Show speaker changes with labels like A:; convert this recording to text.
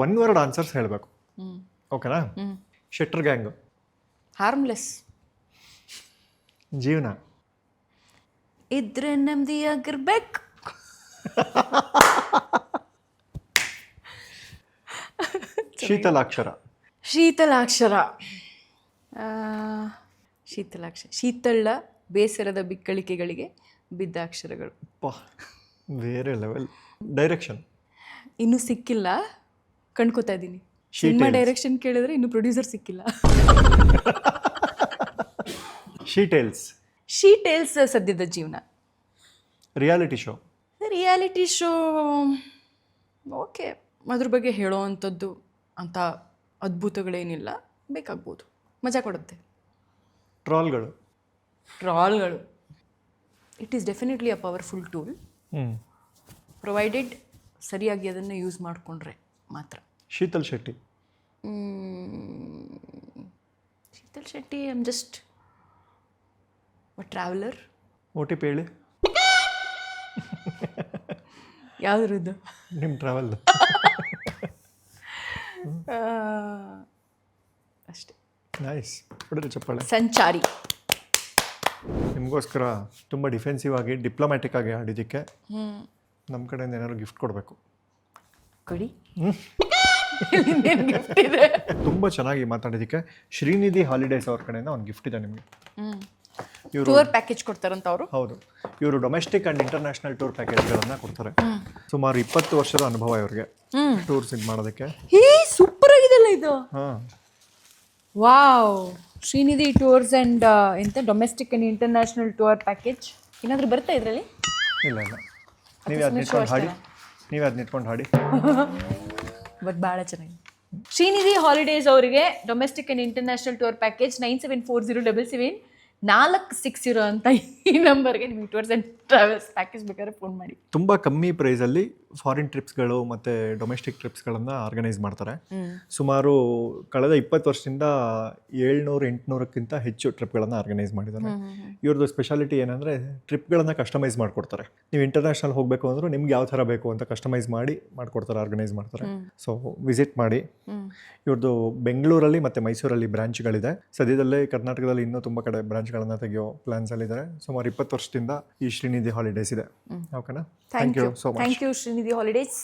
A: One word answers ಹೇಳಬೇಕು. ಓಕೆನಾ? Shettar gang.
B: Harmless.
A: ಜೀವನ.
B: ಇದ್ರೆ ನೆಮ್ಮದಿಯಾಗಿರ್ಬೇಕು.
A: ಶೀತಲಾಕ್ಷರ.
B: ಶೀತಲಾಕ್ಷರ. ಶೀತಳ ಬೇಸರದ ಬಿಕ್ಕಳಿಕೆಗಳಿಗೆ ಬಿದ್ದ ಅಕ್ಷರಗಳು.
A: ಬೇರೆ ಲೆವೆಲ್. ಡೈರೆಕ್ಷನ್.
B: ಇನ್ನೂ ಸಿಕ್ಕಿಲ್ಲ, ಕಂಡ್ಕೋತಾ ಇದ್ದೀನಿ. ಸಿನಿಮಾ ಡೈರೆಕ್ಷನ್ ಕೇಳಿದ್ರೆ ಇನ್ನು ಪ್ರೊಡ್ಯೂಸರ್ ಸಿಕ್ಕಿಲ್ಲ.
A: ಶೀಟೇಲ್ಸ್.
B: ಶೀಟೇಲ್ಸ್ ಸದ್ಯದ ಜೀವನ.
A: Reality show.
B: Reality show okay, ಅದ್ರ ಬಗ್ಗೆ ಹೇಳೋ ಅಂಥದ್ದು ಅಂಥ ಅದ್ಭುತಗಳೇನಿಲ್ಲ, ಬೇಕಾಗ್ಬೋದು, ಮಜಾ ಕೊಡುತ್ತೆ.
A: ಟ್ರಾಲ್ಗಳು.
B: ಟ್ರಾಲ್ಗಳು it is definitely a powerful tool, provided ಸರಿಯಾಗಿ ಅದನ್ನು ಯೂಸ್ ಮಾಡಿಕೊಂಡ್ರೆ ಮಾತ್ರ.
A: Sheetal Shetty.
B: Sheetal Shetty I am just a traveller.
A: OTP ಹೇಳಿ.
B: ಯಾವುದ್ರದ್ದು?
A: ನಿಮ್ಮ ಟ್ರಾವೆಲ್.
B: ಅಷ್ಟೇ.
A: ನೈಸ್. ಹೊಡೆದ್ರೆ ಚಪ್ಪಾಳೆ.
B: ಸಂಚಾರಿ.
A: ನಿಮಗೋಸ್ಕರ ತುಂಬ ಡಿಫೆನ್ಸಿವ್ ಆಗಿ ಡಿಪ್ಲೊಮ್ಯಾಟಿಕ್ ಆಗಿ ಆಡಿದ್ದಕ್ಕೆ ನಮ್ಮ ಕಡೆಯಿಂದ ಏನಾದ್ರು ಗಿಫ್ಟ್ ಕೊಡಬೇಕು.
B: ಕೊಡಿ. ಗಿಫ್ಟ್ ಇದೆ.
A: ತುಂಬ ಚೆನ್ನಾಗಿ ಮಾತಾಡಿದ್ದಕ್ಕೆ ಶ್ರೀನಿಧಿ ಹಾಲಿಡೇಸ್ ಅವ್ರ ಕಡೆಯಿಂದ ಒಂದು ಗಿಫ್ಟ್ ಇದೆ ನಿಮಗೆ. ಇವರು
B: ಟೂರ್ ಪ್ಯಾಕೇಜ್ ಕೊಡ್ತಾರಂತ ಅವರು.
A: ಹೌದು, ಇವರು ಡೊಮೆಸ್ಟಿಕ್ ಆ್ಯಂಡ್ ಇಂಟರ್ನ್ಯಾಷನಲ್ ಟೂರ್ ಪ್ಯಾಕೇಜ್ಗಳನ್ನು ಕೊಡ್ತಾರೆ. ಸುಮಾರು 20 ವರ್ಷದ ಅನುಭವ ಇವ್ರಿಗೆ ಟೂರ್ಸ್ ಇದು ಮಾಡೋದಕ್ಕೆ.
B: ಸೂಪರ್ ಆಗಿದೆಲ್ಲ ಇದು.
A: ಹಾಂ,
B: ವಾವ್. ಶ್ರೀನಿಧಿ ಟೂರ್ಸ್ ಆ್ಯಂಡ್ ಎಂತ domestic and international tour package ಏನಾದರೂ ಬರ್ತಾ ಇದರಲ್ಲಿ?
A: ಇಲ್ಲ ನೀವೇ ಅದನ್ನ ಇಟ್ಕೊಂಡು ಹಾಡಿ.
B: ಬಟ್ ಭಾಳ ಚೆನ್ನಾಗಿ. ಶ್ರೀನಿಧಿ ಹಾಲಿಡೇಸ್ ಅವರಿಗೆ domestic and international tour package 97407746 ಅಂತ ಈ ನಂಬರ್ಗೆ ನಿಮಗೆ ಟೂರ್ಸ್ ಆ್ಯಂಡ್ ಟ್ರಾವೆಲ್ಸ್ ಪ್ಯಾಕೇಜ್ ಬೇಕಾದ್ರೆ ಫೋನ್ ಮಾಡಿ.
A: ತುಂಬ ಕಮ್ಮಿ ಪ್ರೈಸಲ್ಲಿ ಫಾರಿನ್ ಟ್ರಿಪ್ಸ್ಗಳು ಮತ್ತು ಡೊಮೆಸ್ಟಿಕ್ ಟ್ರಿಪ್ಸ್ಗಳನ್ನು ಆರ್ಗನೈಸ್ ಮಾಡ್ತಾರೆ. ಸುಮಾರು ಕಳೆದ 20 ವರ್ಷದಿಂದ 700-800ಕ್ಕಿಂತ ಹೆಚ್ಚು ಟ್ರಿಪ್ಗಳನ್ನು ಆರ್ಗನೈಸ್ ಮಾಡಿದ್ದಾರೆ. ಇವ್ರದ್ದು ಸ್ಪೆಷಾಲಿಟಿ ಏನಂದರೆ ಟ್ರಿಪ್ಗಳನ್ನು ಕಸ್ಟಮೈಸ್ ಮಾಡಿಕೊಡ್ತಾರೆ. ನೀವು ಇಂಟರ್ನ್ಯಾಷನಲ್ ಹೋಗಬೇಕು ಅಂದರೂ ನಿಮ್ಗೆ ಯಾವ ಥರ ಬೇಕು ಅಂತ ಕಸ್ಟಮೈಸ್ ಮಾಡಿಕೊಡ್ತಾರೆ, ಆರ್ಗನೈಸ್ ಮಾಡ್ತಾರೆ. ಸೊ ವಿಸಿಟ್ ಮಾಡಿ. ಇವ್ರದ್ದು ಬೆಂಗಳೂರಲ್ಲಿ ಮತ್ತು ಮೈಸೂರಲ್ಲಿ ಬ್ರಾಂಚ್ಗಳಿದೆ. ಸದ್ಯದಲ್ಲೇ ಕರ್ನಾಟಕದಲ್ಲಿ ಇನ್ನೂ ತುಂಬ ಕಡೆ ಬ್ರಾಂಚ್ಗಳನ್ನು ತೆಗೆಯೋ ಪ್ಲಾನ್ಸಲ್ಲಿದ್ದಾರೆ. ಸುಮಾರು 20 ವರ್ಷದಿಂದ ಈ ಶ್ರೀನಿಧಿ ಹಾಲಿಡೇಸ್ ಇದೆ. ಓಕೆನಾ? Thank you so much.
B: Thank you Srinidhi holidays.